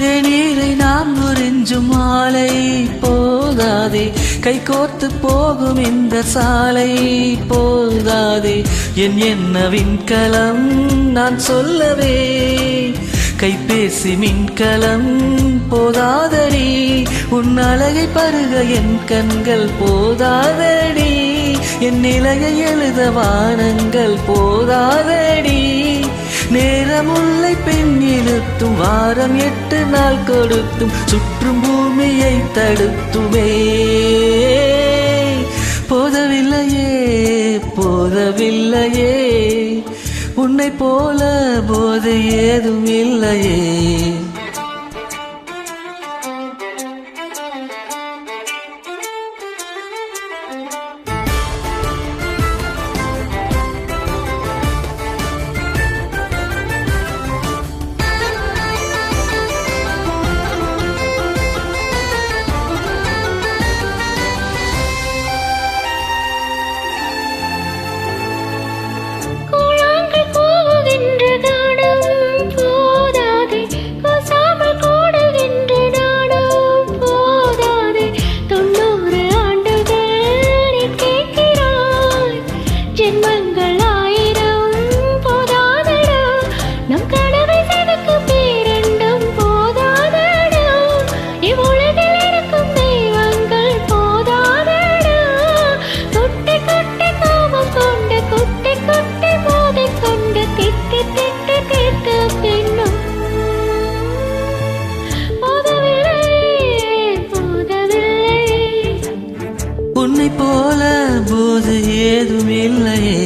தேநீரை நான் உறிஞ்சும் மாலை போதாதே, கை கோர்த்து போகும் இந்த சாலை போதாதே. என் என்ன விண்கலம் நான் சொல்லவே, கைபேசி மின்கலம் போதாதடி. உன் அழகை பருக என் கண்கள் போதாதடி, என் நிலையை எழுத வானங்கள் போதாதடி. நேரமுல்லை பெண் இழுத்தும் வாரம் 8 நாள் கொடுத்தும் சுற்றும் பூமியை தடுத்துமே. போதவில்லையே போதவில்லையே, உன்னை போல போது ஏதும் இல்லையே. உன்னை போல போது ஏதும் இல்லையே.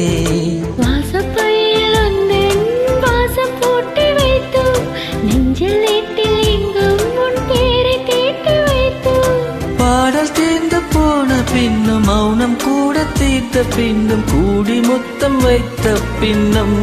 வாசப்பையில் வந்தேன் வாசம் போட்டு வைத்தோம், நெஞ்சில் ஏட்டில் எங்கும் உன் பேரை தீட்டு வைத்தோம். பாடல் தீர்ந்து போன பின்னும் மௌனம் கூட தீர்த்த பின்னும் கூடி முத்தம் வைத்த பின்னும்